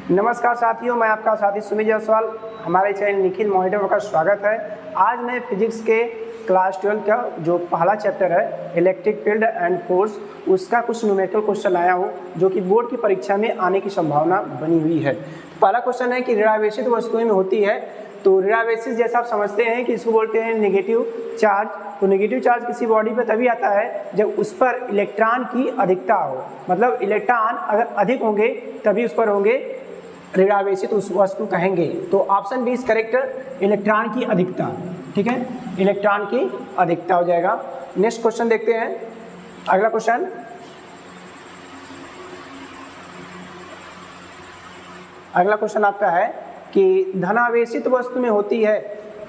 नमस्कार साथियों, मैं आपका साथी सुमित जायसवाल। हमारे चैनल निखिल मॉनिटर का स्वागत है। आज मैं फिजिक्स के क्लास 12 का जो पहला चैप्टर है इलेक्ट्रिक फील्ड एंड फोर्स, उसका कुछ न्यूमेरिकल क्वेश्चन लाया हूँ जो कि बोर्ड की परीक्षा में आने की संभावना बनी हुई है। पहला क्वेश्चन है कि ऋणावेशित वस्तुएं में होती है, तो ऋणावेशित जैसा आप समझते हैं कि इसको बोलते हैं नेगेटिव चार्ज। तो नेगेटिव चार्ज किसी बॉडी पर तभी आता है जब उस पर इलेक्ट्रॉन की अधिकता हो, मतलब इलेक्ट्रॉन अगर अधिक होंगे तभी उस पर होंगे ऋणावेशित उस वस्तु कहेंगे। तो option B is correct, electron की अधिकता। ठीक है, इलेक्ट्रॉन की अधिकता हो जाएगा। नेक्स्ट क्वेश्चन देखते हैं। अगला क्वेश्चन, अगला क्वेश्चन आपका है कि धनावेशित वस्तु में होती है,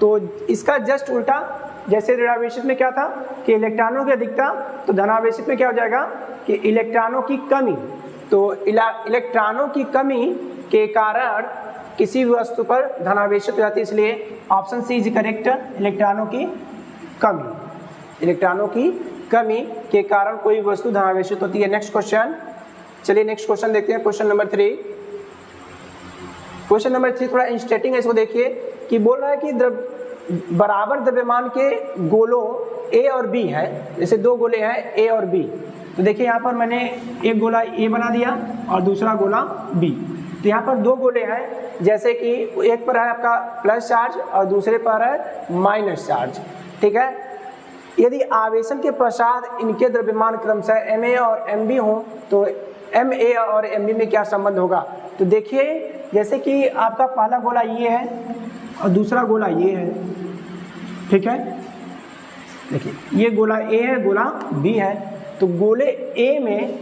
तो इसका जस्ट उल्टा। जैसे ऋणावेशित में क्या था कि इलेक्ट्रॉनों की अधिकता, तो धनावेशित में क्या हो जाएगा कि इलेक्ट्रॉनों की कमी। तो इलेक्ट्रॉनों की कमी के कारण किसी भी वस्तु पर धनावेशित हो जाती है, इसलिए ऑप्शन सी इज करेक्ट, इलेक्ट्रॉनों की कमी। इलेक्ट्रॉनों की कमी के कारण कोई वस्तु धनावेशित होती है। नेक्स्ट क्वेश्चन, चलिए नेक्स्ट क्वेश्चन देखते हैं। Question number 3। क्वेश्चन नंबर 3 थोड़ा इंटरेस्टिंग है, इसको देखिए कि बोल रहा है कि बराबर द्रव्यमान के गोलों ए और बी है। जैसे दो गोले हैं ए और बी, तो देखिए यहाँ पर मैंने एक गोला ए बना दिया और दूसरा गोला बी। तो यहाँ पर दो गोले हैं, जैसे कि एक पर है आपका प्लस चार्ज और दूसरे पर है माइनस चार्ज। ठीक है, यदि आवेशन के पश्चात इनके द्रव्यमान क्रमशः एम ए और एम बी हों, तो एम ए और एम बी में क्या संबंध होगा। तो देखिए जैसे कि आपका पहला गोला ये है और दूसरा गोला ये है। ठीक है, देखिए ये गोला ए है, गोला बी है। तो गोले ए में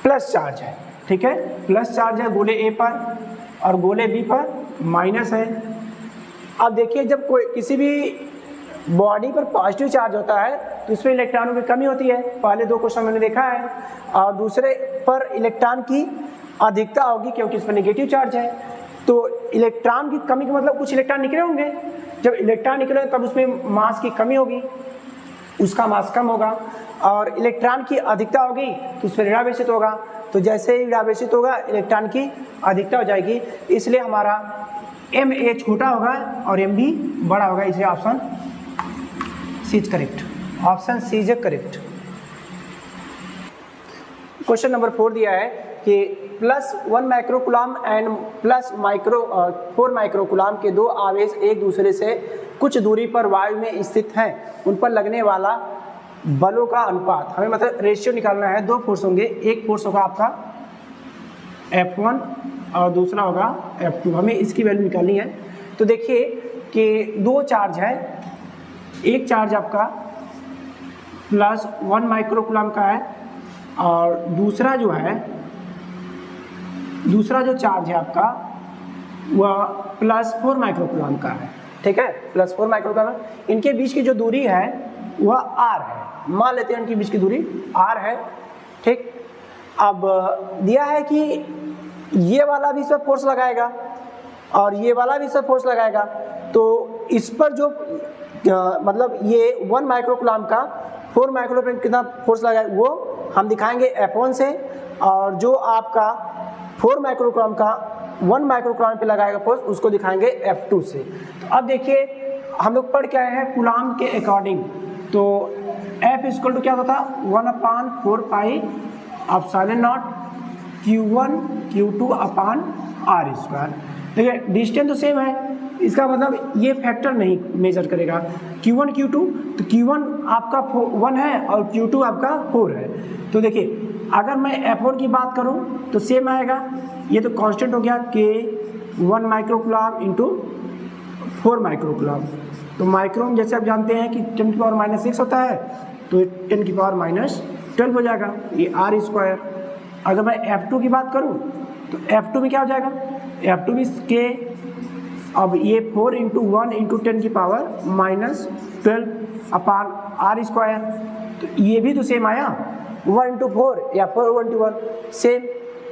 प्लस चार्ज है। ठीक है, प्लस चार्ज है गोले ए पर और गोले बी पर माइनस है। अब देखिए जब कोई किसी भी बॉडी पर पॉजिटिव चार्ज होता है तो इसमें इलेक्ट्रॉनों की कमी होती है, पहले दो क्वेश्चन मैंने देखा है। और दूसरे पर इलेक्ट्रॉन की अधिकता होगी क्योंकि इस पर नेगेटिव चार्ज है। तो इलेक्ट्रॉन की कमी का मतलब कुछ इलेक्ट्रॉन निकले होंगे। जब इलेक्ट्रॉन निकले तब उसमें मास की कमी होगी, उसका मास कम होगा। और इलेक्ट्रॉन की अधिकता होगी तो उस पर ऋणावेशित होगा। तो जैसे ही ऋणावेशित होगा इलेक्ट्रॉन की अधिकता हो जाएगी, इसलिए हमारा एम ए छोटा होगा और एम बी बड़ा होगा। इसलिए option C is correct. Option C is correct. Question number 4 दिया है कि +1 माइक्रोकुलाम एंड +4 माइक्रोकुलाम के दो आवेश एक दूसरे से कुछ दूरी पर वायु में स्थित हैं, उन पर लगने वाला बलों का अनुपात, हमें मतलब रेशियो निकालना है। दो फोर्स होंगे, एक फोर्स होगा आपका F1 और दूसरा होगा F2, हमें इसकी वैल्यू निकालनी है। तो देखिए कि दो चार्ज है, एक चार्ज आपका +1 माइक्रोकुलाम का है और दूसरा जो चार्ज है आपका वह +4 माइक्रोकुलाम का है। ठीक है, +4 माइक्रोकुलाम। इनके बीच की जो दूरी है वह r है, मान लेते हैं इनके बीच की दूरी r है। ठीक, अब दिया है कि ये वाला भी इस पर फोर्स लगाएगा और ये वाला भी इस पर फोर्स लगाएगा। तो इस पर जो मतलब ये 1 माइक्रोकुलाम का 4 माइक्रोकुलाम पर कितना फोर्स लगाएगा वो हम दिखाएंगे F1 से, और जो आपका 4 माइक्रोकुलाम का 1 माइक्रोकुलाम पे लगाएगा फोर्स उसको दिखाएंगे F2 से। तो अब देखिए हम लोग पढ़ के आए हैं कूलाम के अकॉर्डिंग, तो F इक्वल टू क्या होता था 1/4 pi epsilon not Q1 Q2 upon R square. देखिए डिस्टेंस तो सेम है, इसका मतलब ये फैक्टर नहीं मेजर करेगा। Q1 Q2, तो Q1 आपका 1 है और Q2 आपका 4 है। तो देखिए अगर मैं F1 की बात करूं तो सेम आएगा, ये तो कांस्टेंट हो गया कि 1 माइक्रोकुलाम इंटू 4 माइक्रोकुलाम। तो माइक्रोम जैसे आप जानते हैं कि 10⁻⁻6 होता है, तो 10⁻12 हो जाएगा, ये R स्क्वायर। अगर मैं F2 की बात करूं तो F2 में क्या हो जाएगा, F2 में के, अब ये 4 × 1 × 10⁻12 अपॉन R स्क्वायर। तो ये भी तो सेम आया, 1 × 4 या 4 1 × 1 सेम,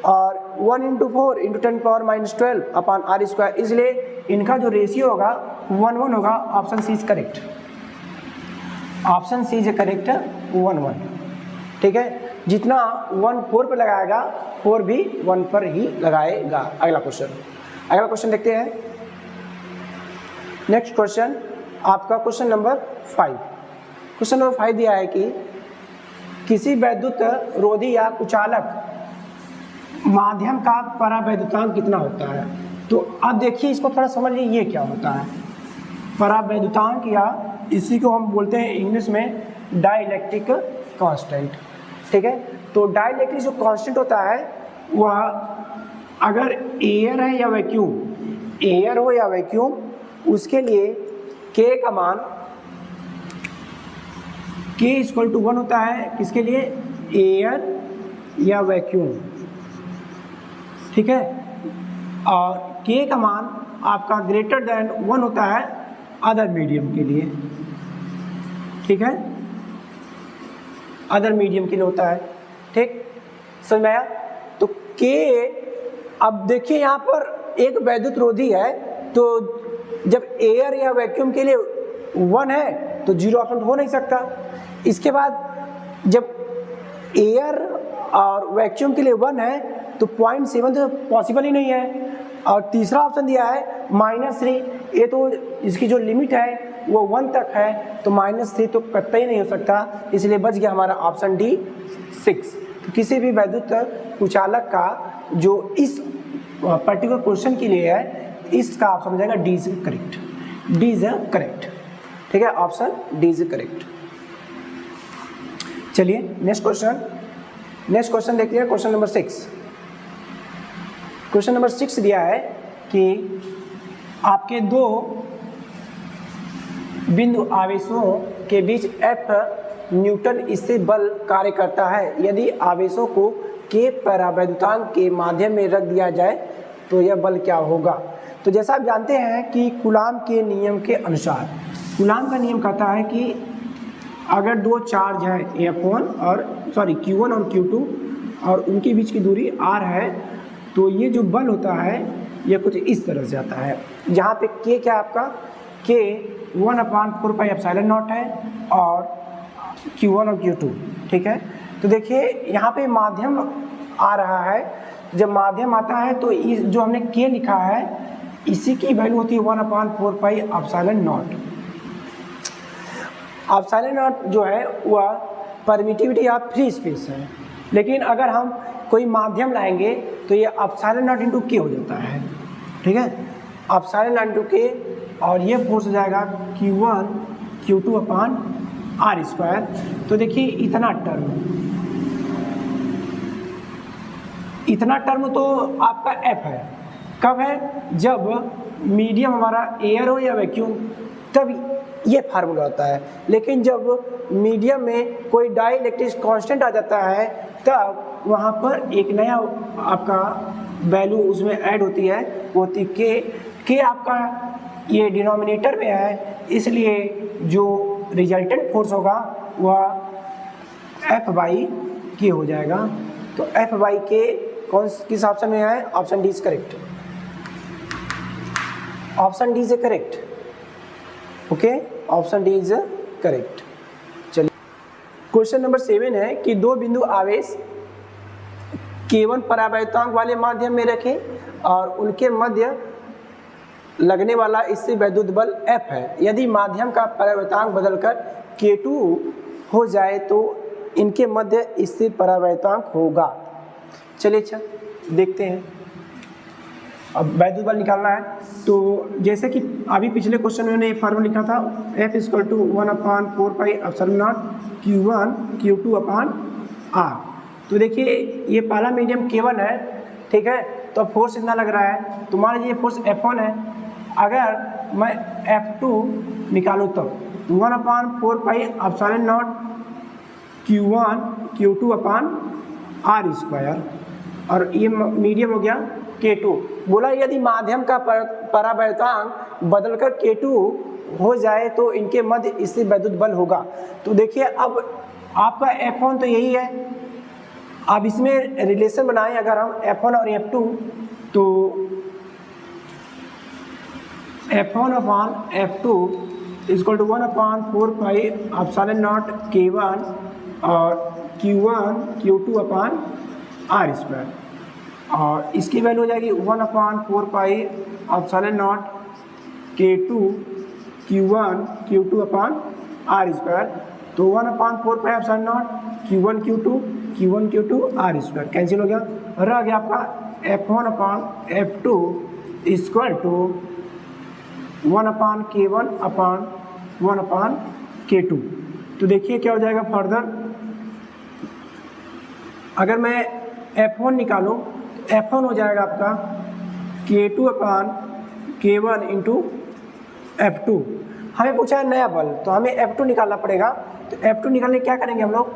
और 1 × 4 × 10⁻12 अपॉन R स्क्वायर। इसलिए इनका जो रेशियो होगा 1:1 होगा। Option C is correct. Option C is correct, 1:1। ठीक है, जितना 1 4 पे लगाएगा 4 भी 1 पर ही लगाएगा। अगला क्वेश्चन देखते हैं। नेक्स्ट क्वेश्चन आपका क्वेश्चन नंबर 5। क्वेश्चन नंबर 5 दिया है कि किसी वैद्युत रोधी या कुचालक माध्यम का परावैद्युतांक कितना होता है। तो अब देखिए इसको थोड़ा समझिए, ये क्या होता है परावैद्युतांक, या इसी को हम बोलते हैं इंग्लिश में डाइलेक्ट्रिक कांस्टेंट। ठीक है, तो डाइलेक्ट्रिक जो कांस्टेंट होता है वह अगर एयर है या वैक्यूम, एयर हो या वैक्यूम, उसके लिए के का मान के इक्वल टू 1 होता है। किसके लिए? एयर या वैक्यूम। ठीक है, और के का मान आपका ग्रेटर देन 1 होता है अदर मीडियम के लिए। ठीक है, अदर मीडियम के लिए होता है। ठीक, समझ में आया? तो के, अब देखिए यहाँ पर एक वैद्युत रोधी है, तो जब एयर या वैक्यूम के लिए 1 है तो 0 ऑप्शन हो नहीं सकता। इसके बाद जब एयर और वैक्यूम के लिए 1 है तो 0.7 तो पॉसिबल ही नहीं है। और तीसरा ऑप्शन दिया है -3, ये तो इसकी जो लिमिट है वो 1 तक है, तो -3 तो कतई ही नहीं हो सकता, इसलिए बच गया हमारा ऑप्शन डी 6। तो किसी भी वैद्युत कुचालक का जो इस पर्टिकुलर क्वेश्चन के लिए है, इसका ऑप्शन हो जाएगा D is correct. D is correct. ठीक है, ऑप्शन डी इज करेक्ट। चलिए नेक्स्ट क्वेश्चन देखते हैं। Question number 6। क्वेश्चन नंबर 6 दिया है कि आपके दो बिंदु आवेशों के बीच F न्यूटन स्थिर बल कार्य करता है। यदि आवेशों को के परावैद्युतांक के माध्यम में रख दिया जाए तो यह बल क्या होगा। तो जैसा आप जानते हैं कि कूलाम के नियम के अनुसार, कूलाम का नियम कहता है कि अगर दो चार्ज है Q1 और Q2 और उनके बीच की दूरी r है, तो ये जो बल होता है ये कुछ इस तरह से आता है, जहाँ पे k क्या आपका k 1/4πε0 है और Q1 और Q2। ठीक है, तो देखिए यहाँ पे माध्यम आ रहा है। जब माध्यम आता है तो इस जो हमने k लिखा है इसी की वैल्यू होती है 1/4πε0। ε0 जो है वह परमिटिविटी ऑफ फ्री स्पेस है, लेकिन अगर हम कोई माध्यम लाएंगे तो ये ε0 इंटू के हो जाता है। ठीक है, ε0 इंटू के, और ये फोर्स हो जाएगा Q1 Q2/r²। तो देखिए इतना टर्म तो आपका F है। कब है? जब मीडियम हमारा एयर हो या वैक्यूम, तब ये फार्मूला होता है। लेकिन जब मीडियम में कोई डाइलेक्ट्रिक कांस्टेंट आ जाता है तब वहाँ पर एक नया आपका वैल्यू उसमें ऐड होती है, वो होती के आपका ये डिनोमिनेटर में है, इसलिए जो रिजल्टेंट फोर्स होगा वह F/K हो जाएगा। तो F/K किस ऑप्शन में है? Option D is correct. Option D is correct. Okay, option D is correct. चलिए क्वेश्चन नंबर 7 है कि दो बिंदु आवेश K1 परावैद्युतांक वाले माध्यम में रखें और उनके मध्य लगने वाला इससे वैद्युत बल F है। यदि माध्यम का परावैद्युतांक बदलकर K2 हो जाए तो इनके मध्य स्थिर परावैद्युतांक होगा। चलिए अच्छा देखते हैं। अब वैद्युत बल निकालना है, तो जैसे कि अभी पिछले क्वेश्चन में मैंने ये फार्मूला लिखा था F = 1/4πε0 Q1 Q2/r। तो देखिए ये पहला मीडियम K1 है। ठीक है, तो फोर्स इतना लग रहा है, तो मान लीजिए फोर्स F1 है। अगर मैं F2 निकालूँ तो 1/4πε0 Q1 Q2/r², और ये मीडियम हो गया K2। बोला यदि माध्यम का परावैद्युतांक बदलकर K2 हो जाए तो इनके मध्य स्थिर वैद्युत बल होगा। तो देखिए अब आपका F1 तो यही है, अब इसमें रिलेशन बनाएं अगर हम F1 और F2, तो F1/F2 = 1/4πε0 K1 और Q1 Q2/r²। और इसकी वैल्यू हो जाएगी 1/4 pi epsilon not K2 Q1 Q2 upon R square. तो 1/4 pi epsilon not Q1 Q2 R square cancel हो गया, रह गया आपका F1/F2 equal to 1/K1 upon 1/K2। तो देखिए क्या हो जाएगा फर्दर, अगर मैं F1 निकालूँ तो F1 हो जाएगा आपका K2 upon K1 into F2। हमें पूछा है नया बल, तो हमें F2 निकालना पड़ेगा। तो F2 निकालने क्या करेंगे हम लोग,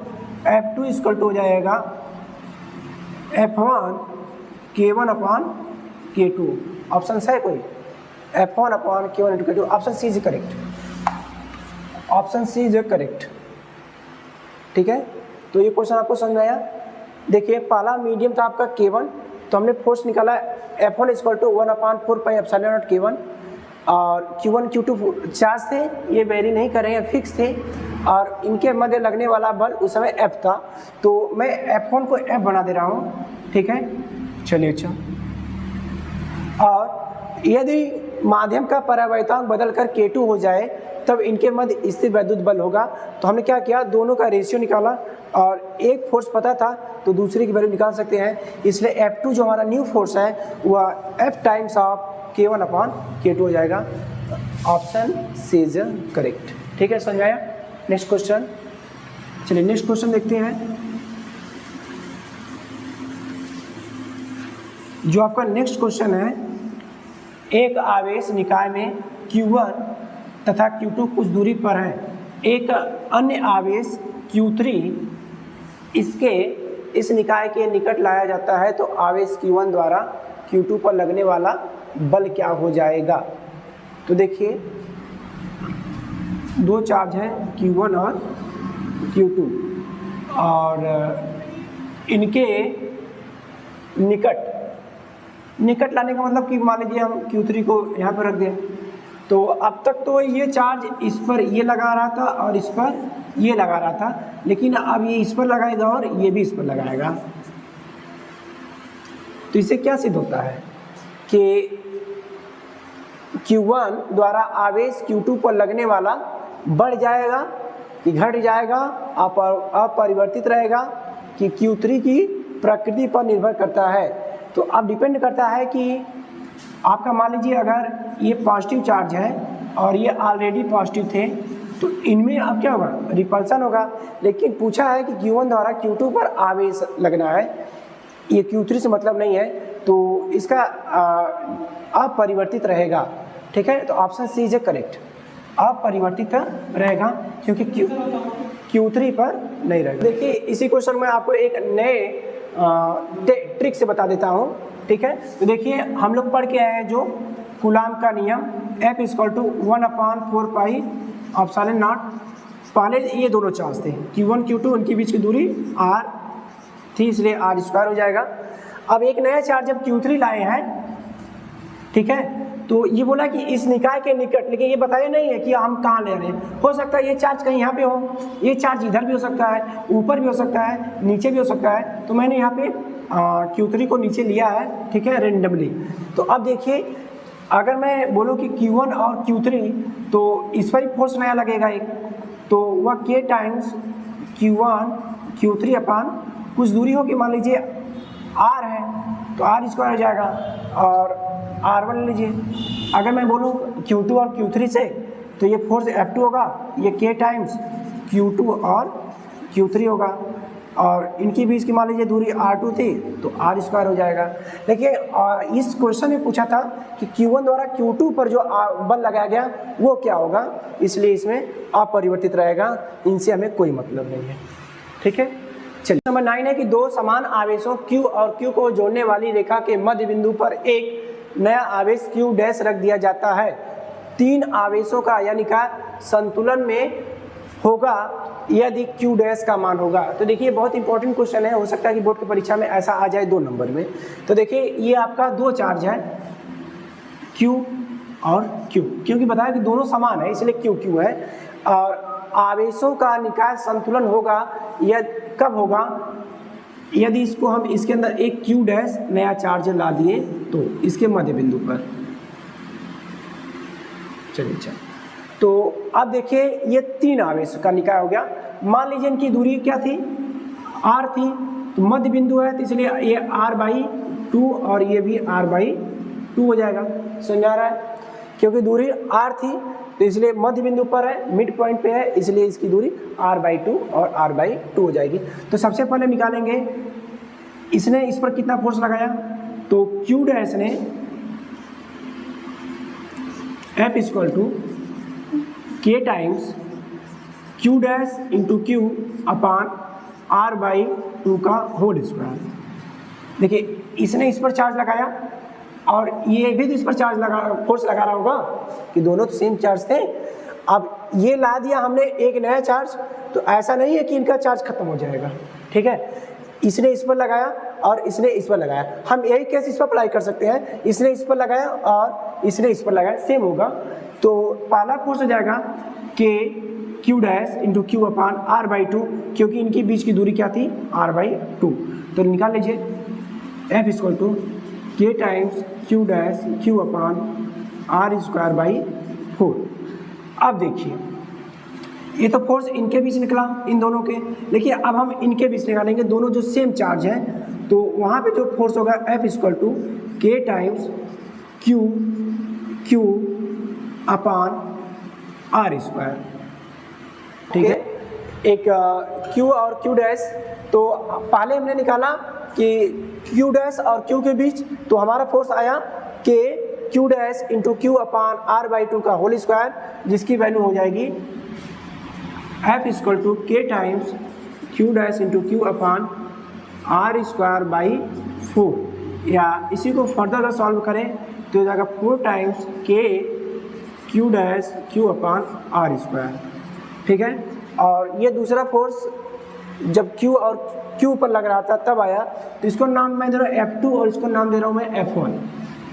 F2 इक्वल टू हो जाएगा F1 K1 upon K2। Option है कोई, F1 upon K1 into K2। Option C is correct, option C is correct. ठीक है, तो ये क्वेश्चन आपको समझ में आया। देखिए पहला मीडियम था आपका K1, तो हमने फोर्स निकाला F1 equal to 1/4 pi epsilon naught K1, और Q1 Q2 चार्ज थे, ये वेरी नहीं कर रहे हैं, फिक्स थे, और इनके मध्य लगने वाला बल उस समय F था, तो मैं F1 को F बना दे रहा हूँ। ठीक है, चलिए अच्छा। और यदि माध्यम का परावर्तनांक बदलकर K2 हो जाए तब इनके मध्य स्थिर वैद्युत बल होगा। तो हमने क्या किया, दोनों का रेशियो निकाला, और एक फोर्स पता था तो दूसरे की वैल्यू निकाल सकते हैं, इसलिए F2 जो हमारा न्यू फोर्स है वह F times of K1 upon K2 हो जाएगा। Option C is correct. ठीक है, समझ में आया। नेक्स्ट क्वेश्चन, चलिए नेक्स्ट क्वेश्चन देखते हैं। जो आपका नेक्स्ट क्वेश्चन है, एक आवेश निकाय में Q1 तथा Q2 कुछ दूरी पर है, एक अन्य आवेश Q3 इस निकाय के निकट लाया जाता है, तो आवेश Q1 द्वारा Q2 पर लगने वाला बल क्या हो जाएगा। तो देखिए दो चार्ज है Q1 और Q2, और इनके निकट लाने का मतलब कि मान लीजिए हम Q3 को यहाँ पर रख दें, तो अब तक तो ये चार्ज इस पर ये लगा रहा था और इस पर ये लगा रहा था, लेकिन अब ये इस पर लगाएगा और ये भी इस पर लगाएगा। तो इससे क्या सिद्ध होता है कि Q1 द्वारा आवेश Q2 पर लगने वाला बढ़ जाएगा कि घट जाएगा, अपरिवर्तित रहेगा, कि Q3 की प्रकृति पर निर्भर करता है। तो अब डिपेंड करता है कि आपका मान लीजिए अगर ये पॉजिटिव चार्ज है और ये ऑलरेडी पॉजिटिव थे, तो इनमें अब क्या होगा, रिपल्सन होगा। लेकिन पूछा है कि Q1 द्वारा Q2 पर आवेश लगना है, ये Q3 से मतलब नहीं है, तो इसका अपरिवर्तित रहेगा। ठीक है, तो ऑप्शन सी इज करेक्ट, अपरिवर्तित रहेगा, क्योंकि Q3 पर नहीं रहेगा। देखिए इसी क्वेश्चन में आपको एक नए ट्रिक से बता देता हूँ। ठीक है, तो देखिए हम लोग पढ़ के आए हैं जो कूलाम का नियम, F equal to 1/4 pi epsilon naught. पहले ये दोनों चार्ज थे Q1 Q2, उनके बीच की दूरी R थी, इसलिए R स्क्वायर हो जाएगा। अब एक नया चार्ज जब Q3 लाए हैं, ठीक है, तो ये बोला कि इस निकाय के निकट, लेकिन ये बताया नहीं है कि हम कहाँ ले रहे हैं। हो सकता है ये चार्ज कहीं यहाँ पे हो, ये चार्ज इधर भी हो सकता है, ऊपर भी हो सकता है, नीचे भी हो सकता है। तो मैंने यहाँ पे Q3 को नीचे लिया है, ठीक है, रेंडमली। तो अब देखिए अगर मैं बोलूँ कि Q1 और Q3, तो इस पर ही फोर्स नया लगेगा एक, तो वह K टाइम्स Q1 Q3 अपान कुछ दूरी हो कि मान लीजिए R है, तो R स्क्वायर हो जाएगा, और R1 ले लीजिए। अगर मैं बोलूँ Q2 और Q3 से, तो ये फोर्स F2 होगा, ये K टाइम्स Q2 और Q3 होगा, और इनकी बीच की मान लीजिए दूरी R2 थी, तो R स्क्वायर हो जाएगा। देखिए इस क्वेश्चन में पूछा था कि Q1 द्वारा Q2 पर जो बल लगाया गया वो क्या होगा, इसलिए इसमें अपरिवर्तित रहेगा, इनसे हमें कोई मतलब नहीं है। ठीक है, चलिए नंबर 9 है कि दो समान आवेशों Q और Q को जोड़ने वाली रेखा के मध्य बिंदु पर एक नया आवेश Q डैश रख दिया जाता है। तीन आवेशों का यानी का संतुलन में होगा यदि Q डैश का मान होगा। तो देखिए बहुत इंपॉर्टेंट क्वेश्चन है, हो सकता है कि बोर्ड की परीक्षा में ऐसा आ जाए 2 नंबर में। तो देखिए ये आपका दो चार्ज है Q और Q, क्योंकि बताया कि दोनों समान है इसलिए Q Q है, और आवेशों का निकाय संतुलन होगा यह कब होगा, यदि इसको हम इसके अंदर एक Q डैश नया चार्ज ला दिए तो इसके मध्य बिंदु पर, चलिए अच्छा, तो अब देखिए ये 3 आवेश का निकाय हो गया। मान लीजिए इनकी दूरी क्या थी, r थी, तो मध्य बिंदु है तो इसलिए ये r/2 और ये भी r/2 हो जाएगा। समझ आ रहा है, क्योंकि दूरी r थी तो इसलिए मध्य बिंदु पर है, मिड पॉइंट पे है, इसलिए इसकी दूरी r/2 और r/2 हो जाएगी। तो सबसे पहले निकालेंगे, इसने इस पर कितना फोर्स लगाया, तो Q डैश ने F = K times Q dash into Q अपान r/2 का होल स्क्वायर। देखिए इसने इस पर चार्ज लगाया और ये भी तो इस पर चार्ज फोर्स लगा रहा होगा कि दोनों तो सेम चार्ज थे। अब ये ला दिया हमने एक नया चार्ज, तो ऐसा नहीं है कि इनका चार्ज खत्म हो जाएगा, ठीक है। इसने इस पर लगाया और इसने इस पर लगाया, हम यही केस इस पर अप्लाई कर सकते हैं, इसने इस पर लगाया और इसने इस पर लगाया, सेम होगा। तो पहला फोर्स हो जाएगा कि Q डैश इंटू Q अपान r/2, क्योंकि इनकी बीच की दूरी क्या थी, r/2। तो निकाल लीजिए F = K times Q dash Q अपान r²/4। अब देखिए ये तो फोर्स इनके बीच निकला, इन दोनों के, देखिए अब हम इनके बीच निकालेंगे, दोनों जो सेम चार्ज हैं, तो वहाँ पे जो फोर्स होगा F = K टाइम्स Q अपान r², ठीक है। एक Q और Q डैश, तो पहले हमने निकाला कि Q डैश और Q के बीच, तो हमारा फोर्स आया कि Q डैश इंटू Q अपान r/2 का होल स्क्वायर, जिसकी वैल्यू हो जाएगी F = K times Q dash into Q अपान r²/4, या इसी को फर्दर सॉल्व करें तो हो जाएगा 4 times K Q dash Q अपान r², ठीक है। और ये दूसरा फोर्स जब Q और Q पर लग रहा था तब आया, तो इसको नाम मैं दे रहा हूँ F2 और इसको नाम दे रहा हूँ मैं F1।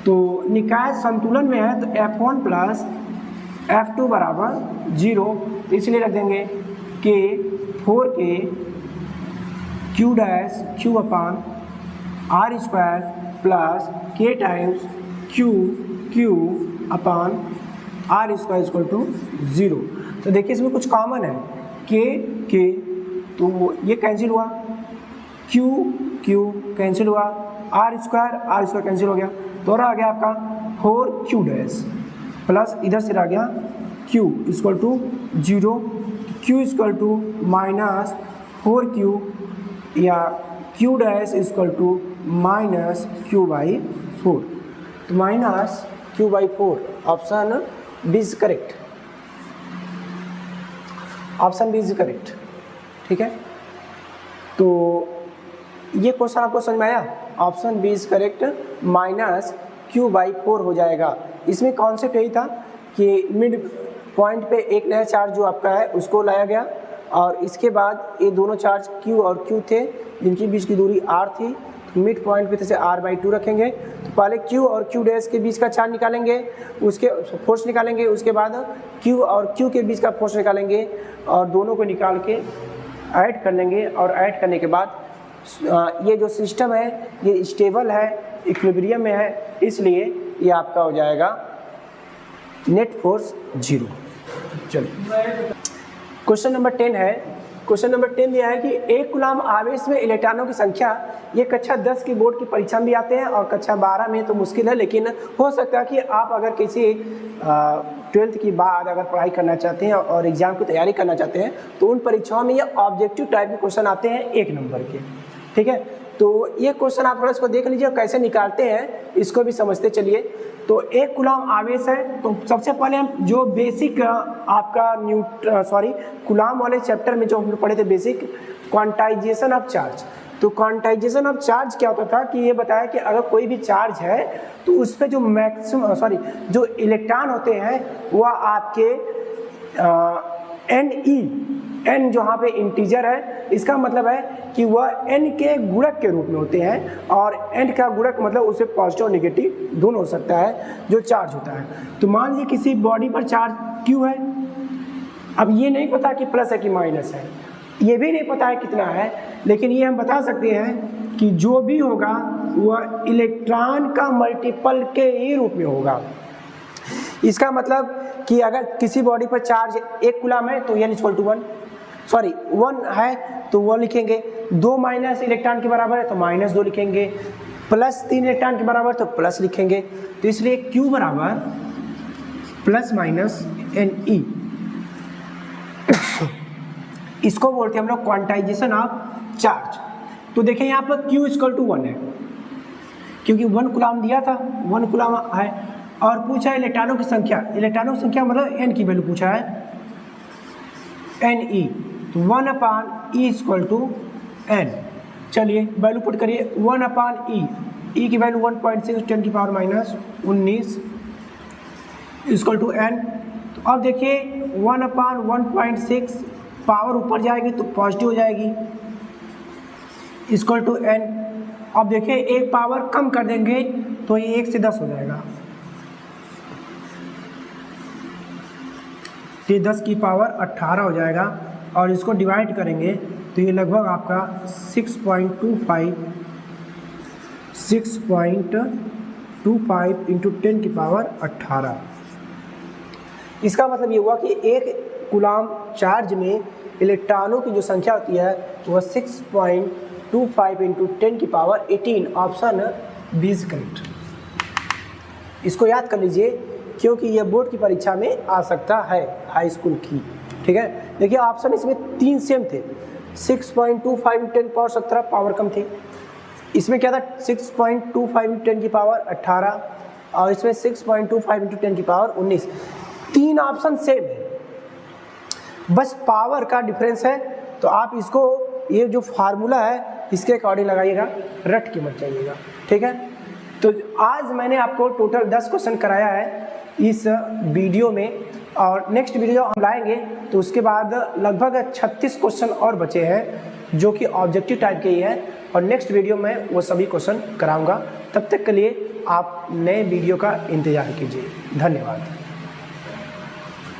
तो निकाय संतुलन में है तो F1 प्लस F2 बराबर 0, इसलिए रख देंगे कि 4K Q डैश Q अपान r² plus K times Q अपान r² = 0। तो देखिए इसमें कुछ कॉमन है, K तो ये कैंसिल हुआ, Q कैंसिल हुआ, r² कैंसिल हो गया, तो रह गया आपका 4Q डैश प्लस इधर से रह गया Q = 0, Q = माइनस 4Q, या Q डैश = माइनस Q/4, तो minus Q/4, option B is correct, option B is correct, ठीक है। तो ये क्वेश्चन आपको समझ में आया, option B is correct, minus Q/4 हो जाएगा। इसमें कॉन्सेप्ट यही था कि मिड पॉइंट पे एक नया चार्ज जो आपका है उसको लाया गया, और इसके बाद ये दोनों चार्ज Q और Q थे जिनकी बीच की दूरी r थी, तो मिड पॉइंट पे जैसे r/2 रखेंगे, तो पहले Q और Q डैश के बीच का चार्ज निकालेंगे, उसके फोर्स निकालेंगे, उसके बाद Q और Q के बीच का फोर्स निकालेंगे और दोनों को निकाल के ऐड कर लेंगे, और ऐड करने के बाद ये जो सिस्टम है ये स्टेबल है, इक्विलिब्रियम में है, इसलिए ये आपका हो जाएगा नेट फोर्स 0। चलिए क्वेश्चन नंबर 10 है। क्वेश्चन नंबर 10 यह है कि एक कूलाम आवेश में इलेक्ट्रॉनों की संख्या, ये कक्षा 10 की बोर्ड की परीक्षा में भी आते हैं और कक्षा 12 में तो मुश्किल है, लेकिन हो सकता है कि आप अगर किसी 12th की बाद अगर पढ़ाई करना चाहते हैं और एग्जाम की तैयारी करना चाहते हैं तो उन परीक्षाओं में ये ऑब्जेक्टिव टाइप के क्वेश्चन आते हैं 1 नंबर के, ठीक है। तो ये क्वेश्चन आप थोड़ा इसको देख लीजिए कैसे निकालते हैं, इसको भी समझते चलिए। तो एक कूलाम आवेश है, तो सबसे पहले हम जो बेसिक आपका कूलाम वाले चैप्टर में जो हम पढ़े थे बेसिक क्वांटाइजेशन ऑफ चार्ज। तो क्वांटाइजेशन ऑफ चार्ज क्या होता था कि ये बताया कि अगर कोई भी चार्ज है तो उस पर जो जो इलेक्ट्रॉन होते हैं वह आपके n जहाँ पे इंटीजर है, इसका मतलब है कि वह n के गुणक के रूप में होते हैं, और n का गुणक मतलब उसे पॉजिटिव और नेगेटिव दोनों हो सकता है जो चार्ज होता है। तो मान लीजिए किसी बॉडी पर चार्ज Q है, अब ये नहीं पता कि प्लस है कि माइनस है, ये भी नहीं पता है कितना है, लेकिन ये हम बता सकते हैं कि जो भी होगा वह इलेक्ट्रॉन का मल्टीपल के ही रूप में होगा। इसका मतलब कि अगर किसी बॉडी पर चार्ज 1 कूलम है तो n 1 है तो वो लिखेंगे, 2 माइनस इलेक्ट्रॉन के बराबर है तो -2 लिखेंगे, प्लस 3 इलेक्ट्रॉन के बराबर तो प्लस लिखेंगे। तो इसलिए Q बराबर प्लस माइनस Ne। इसको बोलते हैं हम लोग क्वांटाइजेशन ऑफ चार्ज। तो देखें यहाँ पर Q = 1 है, क्योंकि 1 कूलम दिया था, 1 कूलम है, और पूछा है इलेक्ट्रॉनों की संख्या। इलेक्ट्रॉनों की संख्या मतलब n की वैल्यू पूछा है, Ne। तो 1/E = n। चलिए वैल्यू पुट करिए, 1/E, E की वैल्यू 1.6 × 10⁻19 = n। तो अब देखिए 1/1.6 पावर ऊपर जाएगी तो पॉजिटिव हो जाएगी, = n। अब देखिए एक पावर कम कर देंगे तो ये 1 से 10 हो जाएगा, ये 10 की पावर 18 हो जाएगा, और इसको डिवाइड करेंगे तो ये लगभग आपका 6.25 × 10⁻18। इसका मतलब ये हुआ कि 1 कूलम चार्ज में इलेक्ट्रॉनों की जो संख्या होती है वह 6.25 × 10⁻18, ऑप्शन बी इज करेक्ट। इसको याद कर लीजिए क्योंकि यह बोर्ड की परीक्षा में आ सकता है, हाई स्कूल की। ठीक है, देखिए ऑप्शन इसमें 3 सेम थे, 6.25 × 10⁻17 पावर कम थे, इसमें क्या था 6.25 × 10⁻18, और इसमें 6.25 × 10⁻19। 3 ऑप्शन सेम है, बस पावर का डिफरेंस है। तो आप इसको, ये जो फार्मूला है इसके अकॉर्डिंग लगाइएगा, रट के मत जाइएगा। ठीक है, तो आज मैंने आपको टोटल 10 क्वेश्चन कराया है इस वीडियो में, और नेक्स्ट वीडियो हम लाएंगे तो उसके बाद लगभग 36 क्वेश्चन और बचे हैं जो कि ऑब्जेक्टिव टाइप के ही हैं, और नेक्स्ट वीडियो में वो सभी क्वेश्चन कराऊंगा। तब तक के लिए आप नए वीडियो का इंतज़ार कीजिए। धन्यवाद।